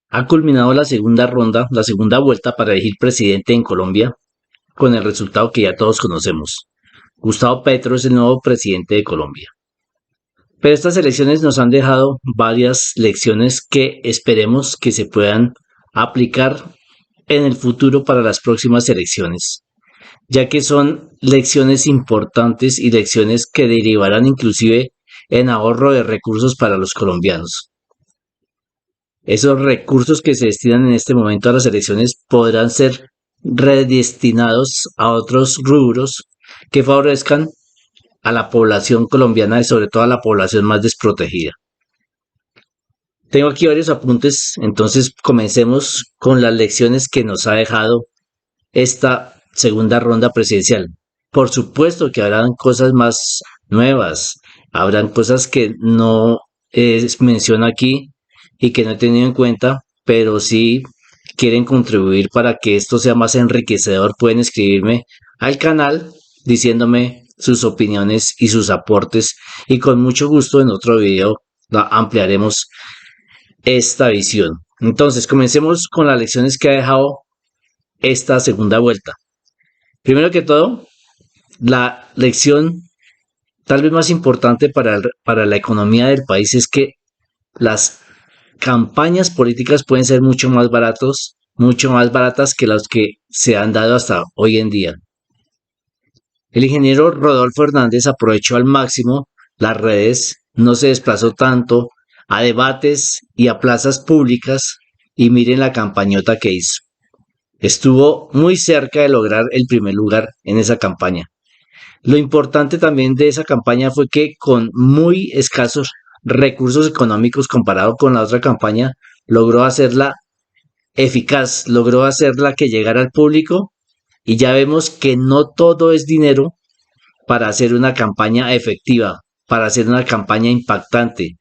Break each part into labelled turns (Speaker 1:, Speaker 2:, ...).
Speaker 1: Ha culminado la segunda ronda, la segunda vuelta para elegir presidente en Colombia, con el resultado que ya todos conocemos. Gustavo Petro es el nuevo presidente de Colombia. Pero estas elecciones nos han dejado varias lecciones que esperemos que se puedan aplicar en el futuro para las próximas elecciones, ya que son lecciones importantes y lecciones que derivarán inclusive en ahorro de recursos para los colombianos. Esos recursos que se destinan en este momento a las elecciones podrán ser redestinados a otros rubros que favorezcan a la población colombiana y sobre todo a la población más desprotegida. Tengo aquí varios apuntes, entonces comencemos con las lecciones que nos ha dejado esta segunda ronda presidencial. Por supuesto que habrán cosas más nuevas, habrán cosas que no menciono aquí y que no he tenido en cuenta, pero si quieren contribuir para que esto sea más enriquecedor, pueden escribirme al canal diciéndome sus opiniones y sus aportes y con mucho gusto en otro video ampliaremos esta visión. Entonces, comencemos con las lecciones que ha dejado esta segunda vuelta. Primero que todo, la lección tal vez más importante para la economía del país es que las campañas políticas pueden ser mucho más baratas que las que se han dado hasta hoy en día. El ingeniero Rodolfo Hernández aprovechó al máximo las redes, no se desplazó tanto a debates y a plazas públicas y miren la campañota que hizo. Estuvo muy cerca de lograr el primer lugar en esa campaña. Lo importante también de esa campaña fue que con muy escasos recursos económicos comparado con la otra campaña, logró hacerla eficaz, logró hacerla que llegara al público y ya vemos que no todo es dinero para hacer una campaña efectiva, para hacer una campaña impactante,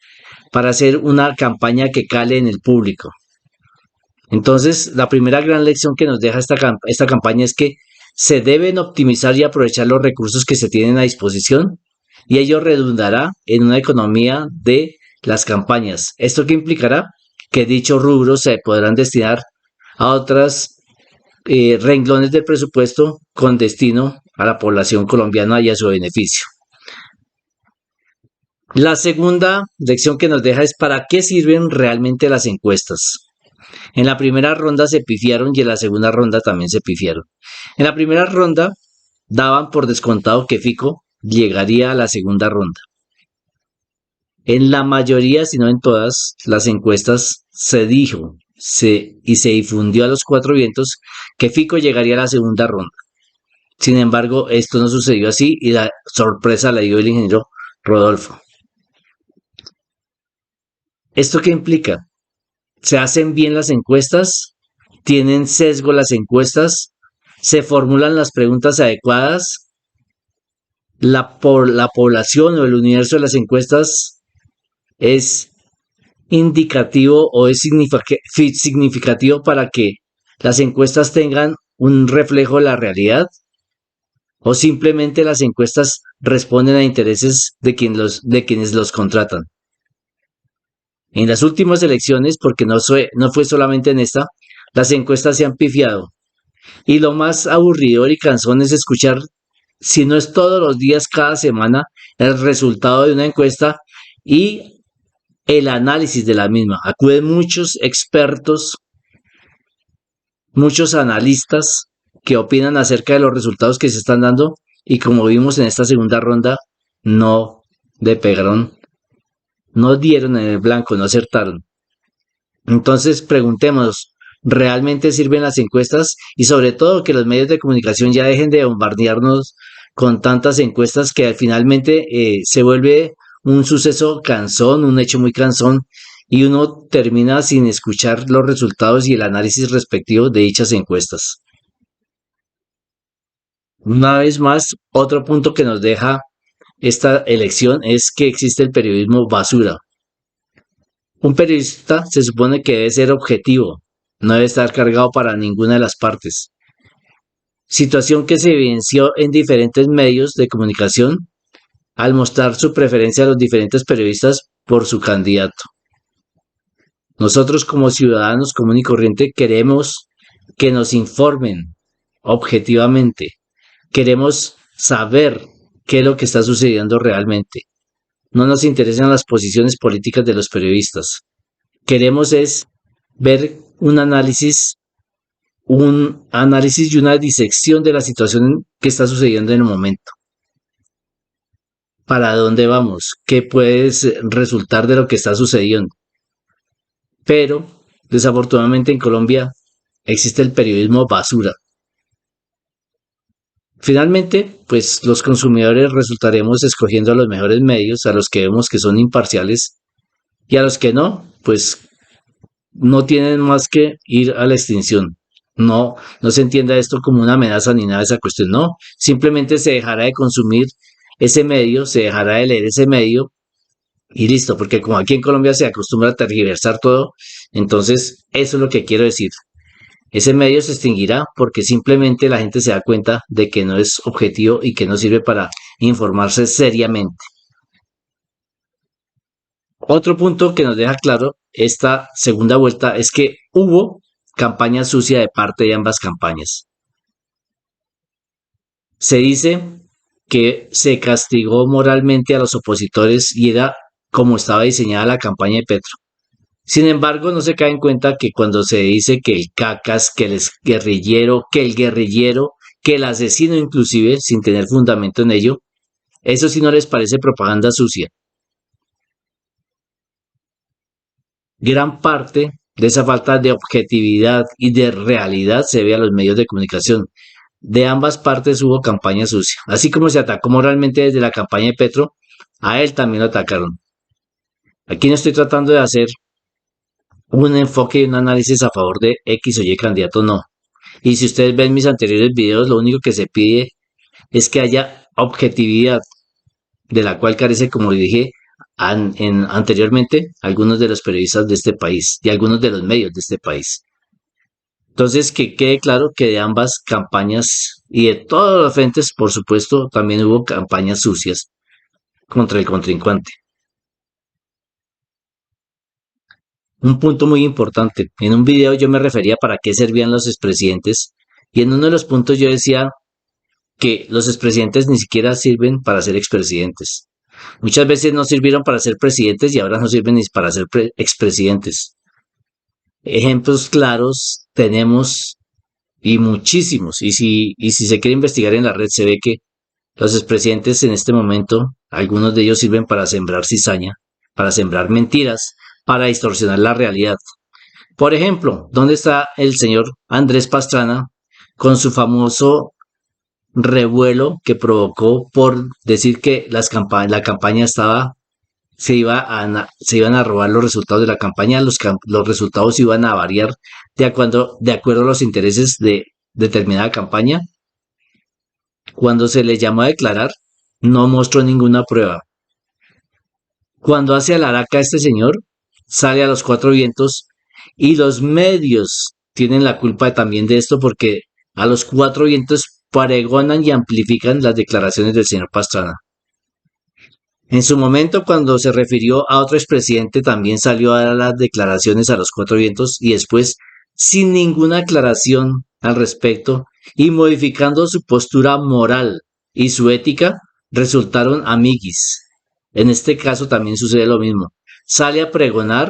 Speaker 1: para hacer una campaña que cale en el público. Entonces, la primera gran lección que nos deja esta campaña es que se deben optimizar y aprovechar los recursos que se tienen a disposición y ello redundará en una economía de las campañas. ¿Esto qué implicará? Que dichos rubros se podrán destinar a otras renglones del presupuesto con destino a la población colombiana y a su beneficio. La segunda lección que nos deja es para qué sirven realmente las encuestas. En la primera ronda se pifiaron y en la segunda ronda también se pifiaron. En la primera ronda daban por descontado que Fico llegaría a la segunda ronda. En la mayoría, si no en todas, las encuestas se dijo y se difundió a los cuatro vientos que Fico llegaría a la segunda ronda. Sin embargo, esto no sucedió así y la sorpresa la dio el ingeniero Rodolfo. ¿Esto qué implica? ¿Se hacen bien las encuestas? ¿Tienen sesgo las encuestas? ¿Se formulan las preguntas adecuadas? ¿La población o el universo de las encuestas es indicativo o es significativo para que las encuestas tengan un reflejo de la realidad? ¿O simplemente las encuestas responden a intereses de quienes los contratan? En las últimas elecciones, porque no fue solamente en esta, las encuestas se han pifiado. Y lo más aburridor y cansón es escuchar, si no es todos los días, cada semana, el resultado de una encuesta y el análisis de la misma. Acuden muchos expertos, muchos analistas que opinan acerca de los resultados que se están dando y como vimos en esta segunda ronda, no le pegaron, no dieron en el blanco, no acertaron. Entonces preguntémonos, ¿realmente sirven las encuestas? Y sobre todo que los medios de comunicación ya dejen de bombardearnos con tantas encuestas que finalmente se vuelve un suceso cansón, un hecho muy cansón y uno termina sin escuchar los resultados y el análisis respectivo de dichas encuestas. Una vez más, otro punto que nos deja esta elección es que existe el periodismo basura. Un periodista se supone que debe ser objetivo, no debe estar cargado para ninguna de las partes. Situación que se evidenció en diferentes medios de comunicación al mostrar su preferencia a los diferentes periodistas por su candidato. Nosotros como ciudadanos común y corriente queremos que nos informen objetivamente. Queremos saber qué es lo que está sucediendo realmente. No nos interesan las posiciones políticas de los periodistas. Queremos es ver un análisis y una disección de la situación que está sucediendo en el momento. ¿Para dónde vamos? ¿Qué puede resultar de lo que está sucediendo? Pero, desafortunadamente en Colombia existe el periodismo basura. Finalmente, pues los consumidores resultaremos escogiendo a los mejores medios, a los que vemos que son imparciales y a los que no, pues no tienen más que ir a la extinción. No se entienda esto como una amenaza ni nada de esa cuestión, no. Simplemente se dejará de consumir ese medio, se dejará de leer ese medio y listo, porque como aquí en Colombia se acostumbra a tergiversar todo, entonces eso es lo que quiero decir. Ese medio se extinguirá porque simplemente la gente se da cuenta de que no es objetivo y que no sirve para informarse seriamente. Otro punto que nos deja claro esta segunda vuelta es que hubo campaña sucia de parte de ambas campañas. Se dice que se castigó moralmente a los opositores y era como estaba diseñada la campaña de Petro. Sin embargo, no se cae en cuenta que cuando se dice que el cacas, que el guerrillero, que el asesino inclusive, sin tener fundamento en ello, eso sí no les parece propaganda sucia. Gran parte de esa falta de objetividad y de realidad se ve a los medios de comunicación. De ambas partes hubo campaña sucia. Así como se atacó moralmente desde la campaña de Petro, a él también lo atacaron. Aquí no estoy tratando de hacer un enfoque y un análisis a favor de X o Y candidato, no. Y si ustedes ven mis anteriores videos, lo único que se pide es que haya objetividad, de la cual carece, como dije anteriormente, algunos de los periodistas de este país y algunos de los medios de este país. Entonces, que quede claro que de ambas campañas y de todos los frentes, por supuesto, también hubo campañas sucias contra el contrincante. Un punto muy importante. En un video yo me refería para qué servían los expresidentes y en uno de los puntos yo decía que los expresidentes ni siquiera sirven para ser expresidentes. Muchas veces no sirvieron para ser presidentes y ahora no sirven ni para ser expresidentes. Ejemplos claros tenemos y muchísimos. Y si se quiere investigar en la red se ve que los expresidentes en este momento, algunos de ellos sirven para sembrar cizaña, para sembrar mentiras, para distorsionar la realidad. Por ejemplo, ¿dónde está el señor Andrés Pastrana con su famoso revuelo que provocó por decir que la campaña se iban a robar los resultados de la campaña, los resultados iban a variar de acuerdo a los intereses de determinada campaña? Cuando se le llamó a declarar, no mostró ninguna prueba. Cuando hace alaraca a este señor, sale a los cuatro vientos y los medios tienen la culpa también de esto porque a los cuatro vientos pregonan y amplifican las declaraciones del señor Pastrana. En su momento, cuando se refirió a otro expresidente, también salió a dar las declaraciones a los cuatro vientos y después, sin ninguna aclaración al respecto y modificando su postura moral y su ética, resultaron amiguis. En este caso también sucede lo mismo. Sale a pregonar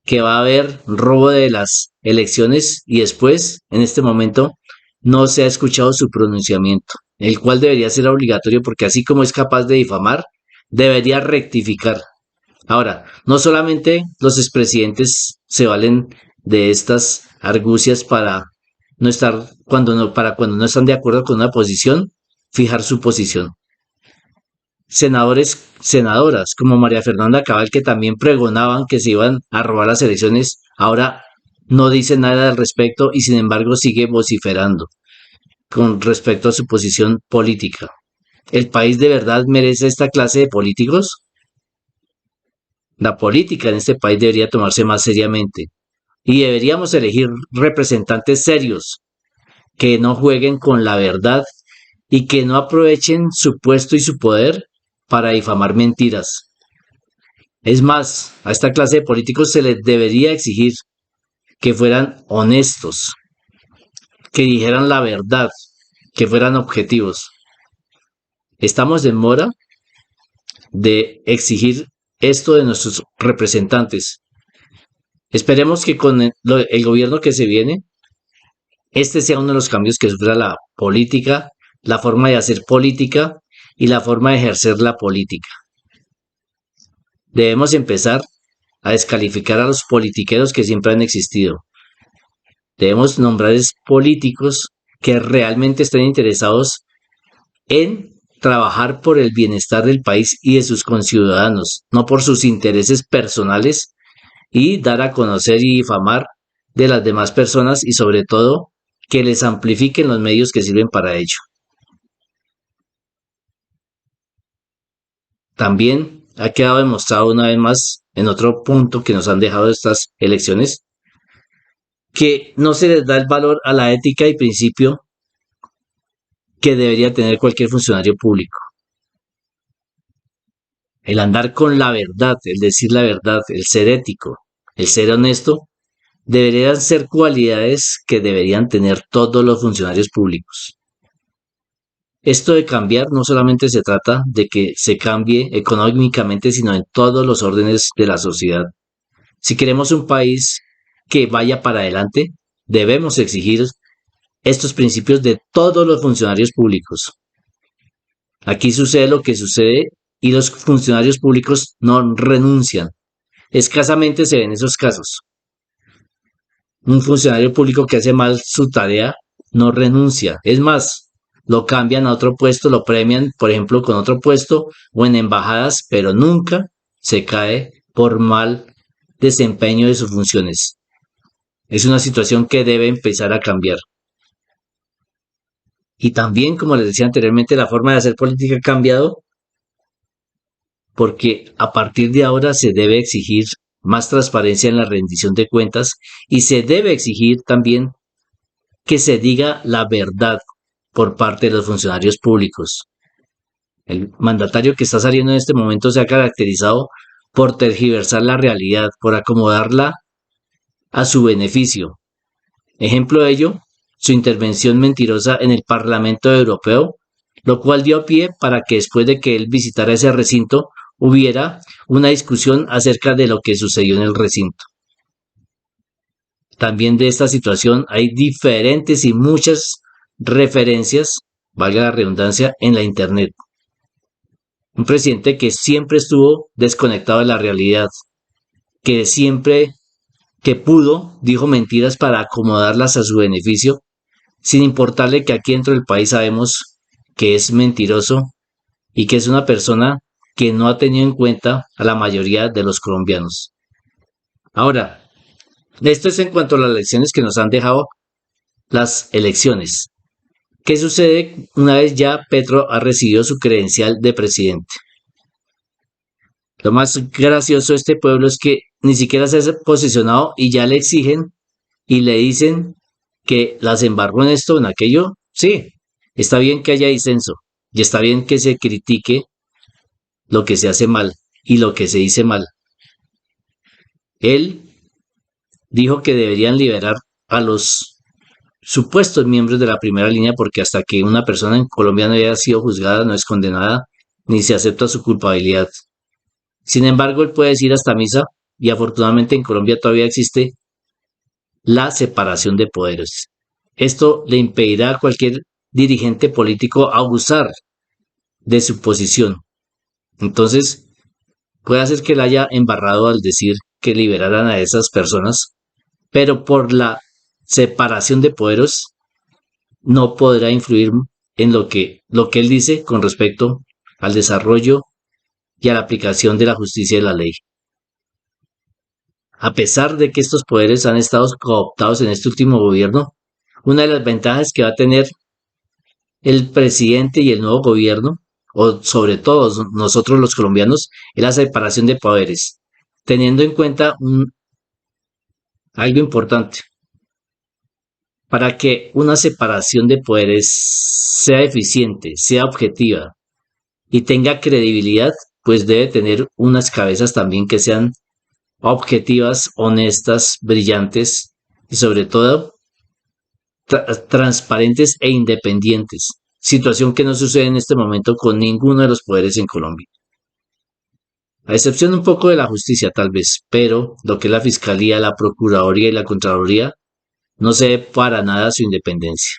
Speaker 1: que va a haber robo de las elecciones y después, en este momento, no se ha escuchado su pronunciamiento, el cual debería ser obligatorio porque así como es capaz de difamar, debería rectificar. Ahora, no solamente los expresidentes se valen de estas argucias para no estar para cuando no están de acuerdo con una posición, fijar su posición. Senadores, senadoras como María Fernanda Cabal que también pregonaban que se iban a robar las elecciones, ahora no dice nada al respecto y sin embargo sigue vociferando con respecto a su posición política. ¿El país de verdad merece esta clase de políticos? La política en este país debería tomarse más seriamente y deberíamos elegir representantes serios que no jueguen con la verdad y que no aprovechen su puesto y su poder para difamar mentiras. Es más, a esta clase de políticos se les debería exigir que fueran honestos, que dijeran la verdad, que fueran objetivos. Estamos en mora de exigir esto de nuestros representantes. Esperemos que con el gobierno que se viene, este sea uno de los cambios que sufra la política, la forma de hacer política y la forma de ejercer la política. Debemos empezar a descalificar a los politiqueros que siempre han existido. Debemos nombrar políticos que realmente estén interesados en trabajar por el bienestar del país y de sus conciudadanos, no por sus intereses personales y dar a conocer y difamar de las demás personas y sobre todo que les amplifiquen los medios que sirven para ello. También ha quedado demostrado una vez más en otro punto que nos han dejado estas elecciones que no se les da el valor a la ética y principio que debería tener cualquier funcionario público. El andar con la verdad, el decir la verdad, el ser ético, el ser honesto, deberían ser cualidades que deberían tener todos los funcionarios públicos. Esto de cambiar no solamente se trata de que se cambie económicamente, sino en todos los órdenes de la sociedad. Si queremos un país que vaya para adelante, debemos exigir estos principios de todos los funcionarios públicos. Aquí sucede lo que sucede y los funcionarios públicos no renuncian. Escasamente se ven esos casos. Un funcionario público que hace mal su tarea no renuncia. Es más, lo cambian a otro puesto, lo premian, por ejemplo, con otro puesto o en embajadas, pero nunca se cae por mal desempeño de sus funciones. Es una situación que debe empezar a cambiar. Y también, como les decía anteriormente, la forma de hacer política ha cambiado porque a partir de ahora se debe exigir más transparencia en la rendición de cuentas y se debe exigir también que se diga la verdad por parte de los funcionarios públicos. El mandatario que está saliendo en este momento se ha caracterizado por tergiversar la realidad, por acomodarla a su beneficio. Ejemplo de ello, su intervención mentirosa en el Parlamento Europeo, lo cual dio pie para que después de que él visitara ese recinto hubiera una discusión acerca de lo que sucedió en el recinto. También de esta situación hay diferentes y muchas referencias, valga la redundancia, en la Internet. Un presidente que siempre estuvo desconectado de la realidad, que siempre que pudo dijo mentiras para acomodarlas a su beneficio, sin importarle que aquí dentro del país sabemos que es mentiroso y que es una persona que no ha tenido en cuenta a la mayoría de los colombianos. Ahora, esto es en cuanto a las lecciones que nos han dejado las elecciones. ¿Qué sucede una vez ya Petro ha recibido su credencial de presidente? Lo más gracioso de este pueblo es que ni siquiera se ha posicionado y ya le exigen y le dicen que las embargó en esto, en aquello. Sí, está bien que haya disenso y está bien que se critique lo que se hace mal y lo que se dice mal. Él dijo que deberían liberar a los supuestos miembros de la primera línea porque hasta que una persona en Colombia no haya sido juzgada, no es condenada, ni se acepta su culpabilidad. Sin embargo, él puede ir hasta misa y afortunadamente en Colombia todavía existe la separación de poderes. Esto le impedirá a cualquier dirigente político abusar de su posición. Entonces, puede hacer que él haya embarrado al decir que liberaran a esas personas, pero por la separación de poderes no podrá influir en lo que él dice con respecto al desarrollo y a la aplicación de la justicia y de la ley. A pesar de que estos poderes han estado cooptados en este último gobierno, una de las ventajas que va a tener el presidente y el nuevo gobierno, o sobre todo nosotros los colombianos, es la separación de poderes, teniendo en cuenta algo importante. Para que una separación de poderes sea eficiente, sea objetiva y tenga credibilidad, pues debe tener unas cabezas también que sean objetivas, honestas, brillantes y sobre todo transparentes e independientes, situación que no sucede en este momento con ninguno de los poderes en Colombia. A excepción un poco de la justicia tal vez, pero lo que es la Fiscalía, la Procuraduría y la Contraloría no se ve para nada su independencia.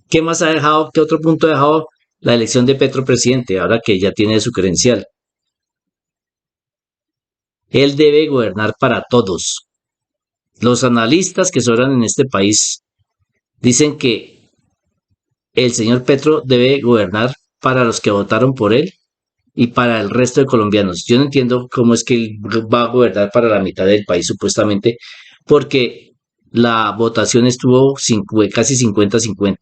Speaker 1: ¿Qué más ha dejado? ¿Qué otro punto ha dejado la elección de Petro presidente, ahora que ya tiene su credencial? Él debe gobernar para todos. Los analistas que sobran en este país dicen que el señor Petro debe gobernar para los que votaron por él y para el resto de colombianos. Yo no entiendo cómo es que él va a gobernar para la mitad del país, supuestamente, porque la votación estuvo casi 50-50.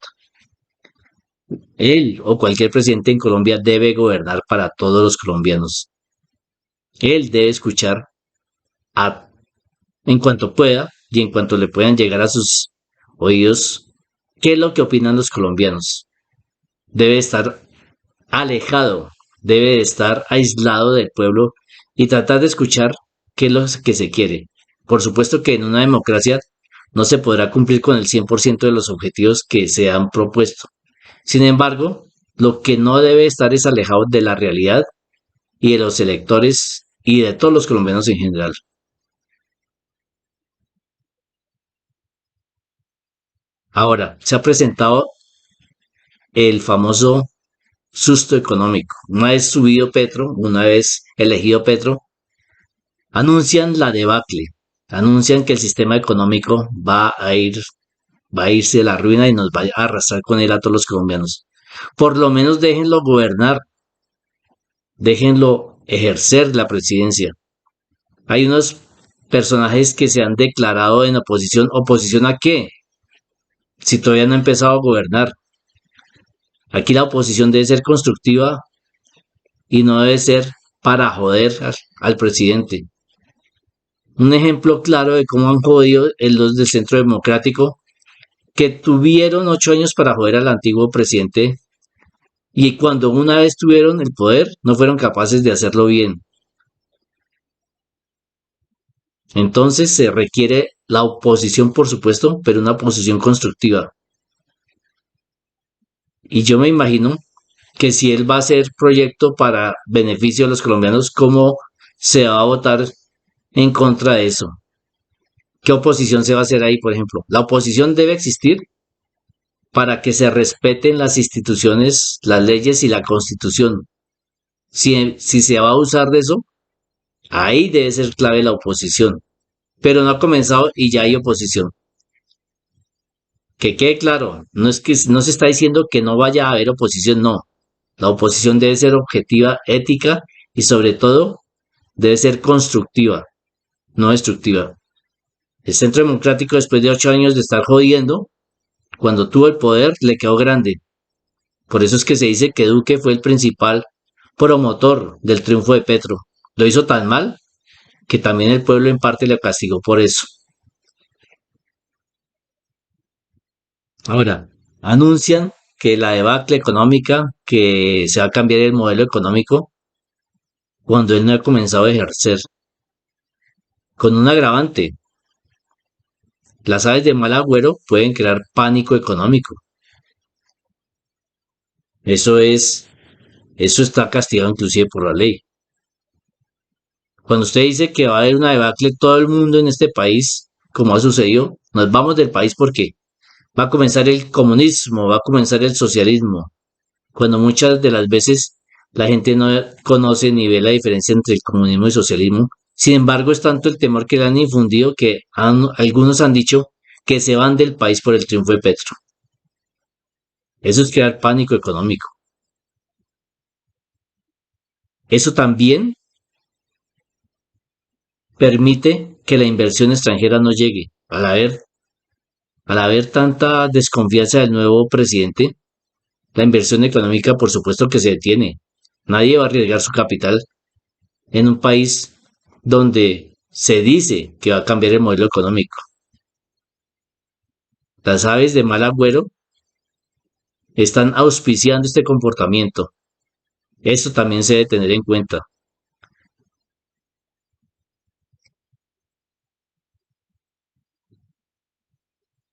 Speaker 1: Él o cualquier presidente en Colombia debe gobernar para todos los colombianos. Él debe escuchar a, en cuanto pueda y en cuanto le puedan llegar a sus oídos qué es lo que opinan los colombianos. Debe estar alejado, debe estar aislado del pueblo y tratar de escuchar qué es lo que se quiere. Por supuesto que en una democracia no se podrá cumplir con el 100% de los objetivos que se han propuesto. Sin embargo, lo que no debe estar es alejado de la realidad y de los electores y de todos los colombianos en general. Ahora, se ha presentado el famoso susto económico. Una vez subido Petro, una vez elegido Petro, anuncian la debacle, anuncian que el sistema económico va a irse a la ruina y nos va a arrastrar con él a todos los colombianos. Por lo menos déjenlo gobernar, déjenlo ejercer la presidencia. Hay unos personajes que se han declarado en oposición. ¿Oposición a qué? Si todavía no ha empezado a gobernar. Aquí la oposición debe ser constructiva y no debe ser para joder al presidente. Un ejemplo claro de cómo han jodido los del Centro Democrático, que tuvieron 8 años para joder al antiguo presidente y cuando una vez tuvieron el poder no fueron capaces de hacerlo bien. Entonces se requiere la oposición, por supuesto, pero una oposición constructiva. Y yo me imagino que si él va a hacer proyecto para beneficio de los colombianos, ¿cómo se va a votar en contra de eso? ¿Qué oposición se va a hacer ahí, por ejemplo? La oposición debe existir para que se respeten las instituciones, las leyes y la constitución. Si se va a usar de eso, ahí debe ser clave la oposición. Pero no ha comenzado y ya hay oposición. Que quede claro, no es que no se está diciendo que no vaya a haber oposición, no. La oposición debe ser objetiva, ética y sobre todo debe ser constructiva, no destructiva. El Centro Democrático, después de 8 años de estar jodiendo, cuando tuvo el poder, le quedó grande. Por eso es que se dice que Duque fue el principal promotor del triunfo de Petro. Lo hizo tan mal que también el pueblo en parte le castigó por eso. Ahora, anuncian que la debacle económica, que se va a cambiar el modelo económico cuando él no ha comenzado a ejercer. Con un agravante, las aves de mal agüero pueden crear pánico económico. Eso es, eso está castigado inclusive por la ley. Cuando usted dice que va a haber una debacle, todo el mundo en este país, como ha sucedido, nos vamos del país porque va a comenzar el comunismo, va a comenzar el socialismo, cuando muchas de las veces la gente no conoce ni ve la diferencia entre el comunismo y el socialismo. Sin embargo, es tanto el temor que le han infundido que algunos han dicho que se van del país por el triunfo de Petro. Eso es crear pánico económico. Eso también permite que la inversión extranjera no llegue. Al haber tanta desconfianza del nuevo presidente, la inversión económica por supuesto que se detiene. Nadie va a arriesgar su capital en un país donde se dice que va a cambiar el modelo económico. Las aves de mal agüero están auspiciando este comportamiento. Esto también se debe tener en cuenta.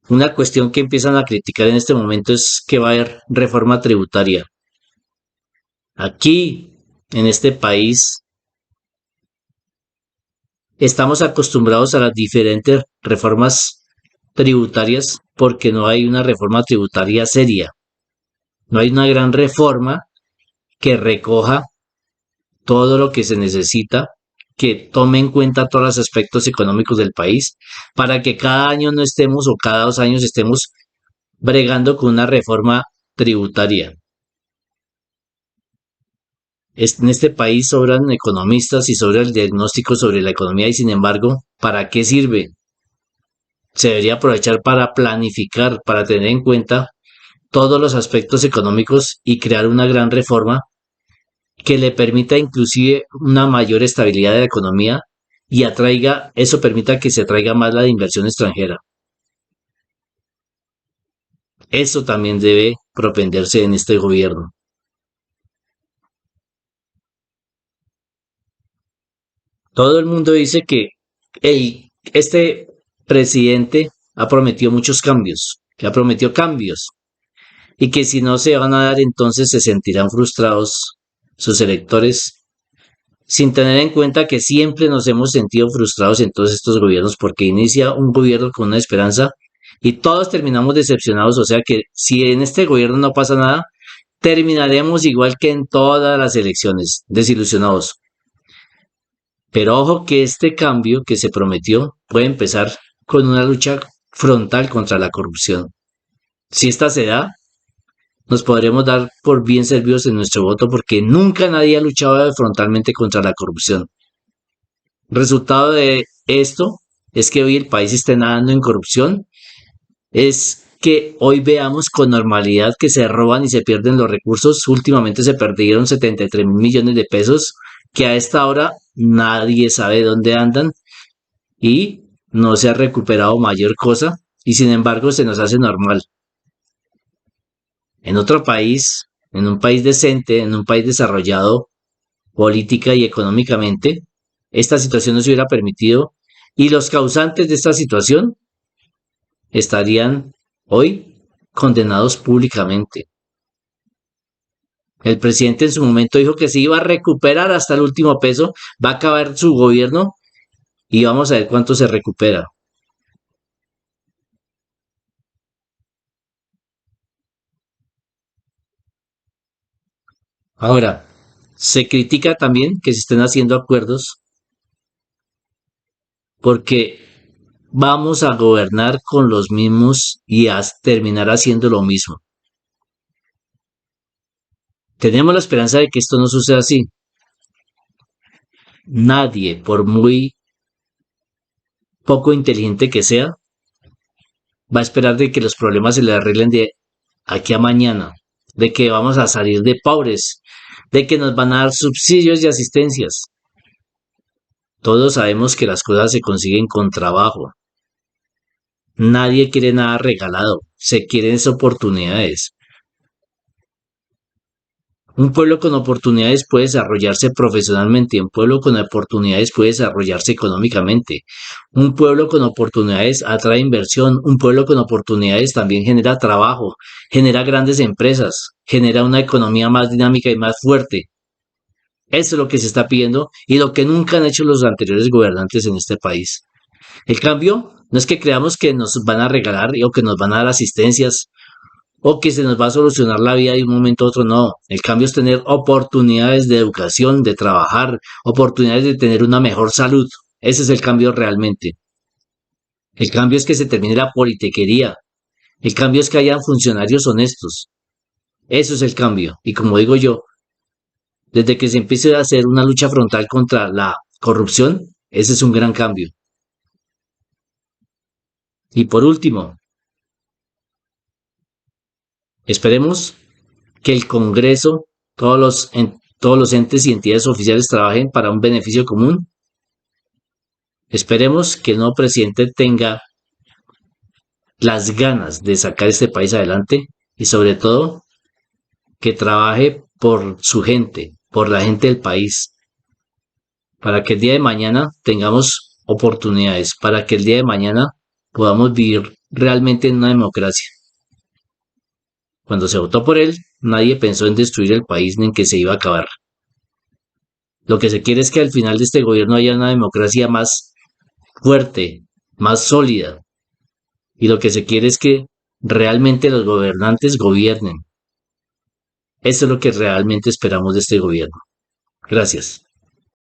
Speaker 1: Una cuestión que empiezan a criticar en este momento es que va a haber reforma tributaria. Aquí, en este país, estamos acostumbrados a las diferentes reformas tributarias porque no hay una reforma tributaria seria. No hay una gran reforma que recoja todo lo que se necesita, que tome en cuenta todos los aspectos económicos del país, para que cada año no estemos o cada 2 años estemos bregando con una reforma tributaria. En este país sobran economistas y sobra el diagnóstico sobre la economía y sin embargo, ¿para qué sirve? Se debería aprovechar para planificar, para tener en cuenta todos los aspectos económicos y crear una gran reforma que le permita inclusive una mayor estabilidad de la economía y atraiga, eso permita que se atraiga más la inversión extranjera. Eso también debe propenderse en este gobierno. Todo el mundo dice que este presidente ha prometido muchos cambios, que ha prometido cambios, y que si no se van a dar entonces se sentirán frustrados sus electores, sin tener en cuenta que siempre nos hemos sentido frustrados en todos estos gobiernos porque inicia un gobierno con una esperanza y todos terminamos decepcionados, o sea que si en este gobierno no pasa nada, terminaremos igual que en todas las elecciones, desilusionados. Pero ojo que este cambio que se prometió puede empezar con una lucha frontal contra la corrupción. Si esta se da, nos podremos dar por bien servidos en nuestro voto porque nunca nadie ha luchado frontalmente contra la corrupción. Resultado de esto es que hoy el país esté nadando en corrupción, es que hoy veamos con normalidad que se roban y se pierden los recursos. Últimamente se perdieron 73.000 millones de pesos que a esta hora nadie sabe dónde andan y no se ha recuperado mayor cosa y sin embargo se nos hace normal. En otro país, en un país decente, en un país desarrollado política y económicamente, esta situación no se hubiera permitido y los causantes de esta situación estarían hoy condenados públicamente. El presidente en su momento dijo que se iba a recuperar hasta el último peso, va a acabar su gobierno y vamos a ver cuánto se recupera. Ahora, se critica también que se estén haciendo acuerdos porque vamos a gobernar con los mismos y a terminar haciendo lo mismo. Tenemos la esperanza de que esto no suceda así. Nadie, por muy poco inteligente que sea, va a esperar de que los problemas se le arreglen de aquí a mañana, de que vamos a salir de pobres, de que nos van a dar subsidios y asistencias. Todos sabemos que las cosas se consiguen con trabajo. Nadie quiere nada regalado, se quieren esas oportunidades. Un pueblo con oportunidades puede desarrollarse profesionalmente, un pueblo con oportunidades puede desarrollarse económicamente, un pueblo con oportunidades atrae inversión, un pueblo con oportunidades también genera trabajo, genera grandes empresas, genera una economía más dinámica y más fuerte. Eso es lo que se está pidiendo y lo que nunca han hecho los anteriores gobernantes en este país. El cambio no es que creamos que nos van a regalar o que nos van a dar asistencias o que se nos va a solucionar la vida de un momento a otro, no. El cambio es tener oportunidades de educación, de trabajar, oportunidades de tener una mejor salud. Ese es el cambio realmente. El cambio es que se termine la politiquería. El cambio es que hayan funcionarios honestos. Eso es el cambio. Y como digo yo, desde que se empiece a hacer una lucha frontal contra la corrupción, ese es un gran cambio. Y por último, esperemos que el Congreso, todos los entes y entidades oficiales trabajen para un beneficio común. Esperemos que el nuevo presidente tenga las ganas de sacar este país adelante y sobre todo que trabaje por su gente, por la gente del país, para que el día de mañana tengamos oportunidades, para que el día de mañana podamos vivir realmente en una democracia. Cuando se votó por él, nadie pensó en destruir el país ni en que se iba a acabar. Lo que se quiere es que al final de este gobierno haya una democracia más fuerte, más sólida. Y lo que se quiere es que realmente los gobernantes gobiernen. Eso es lo que realmente esperamos de este gobierno. Gracias.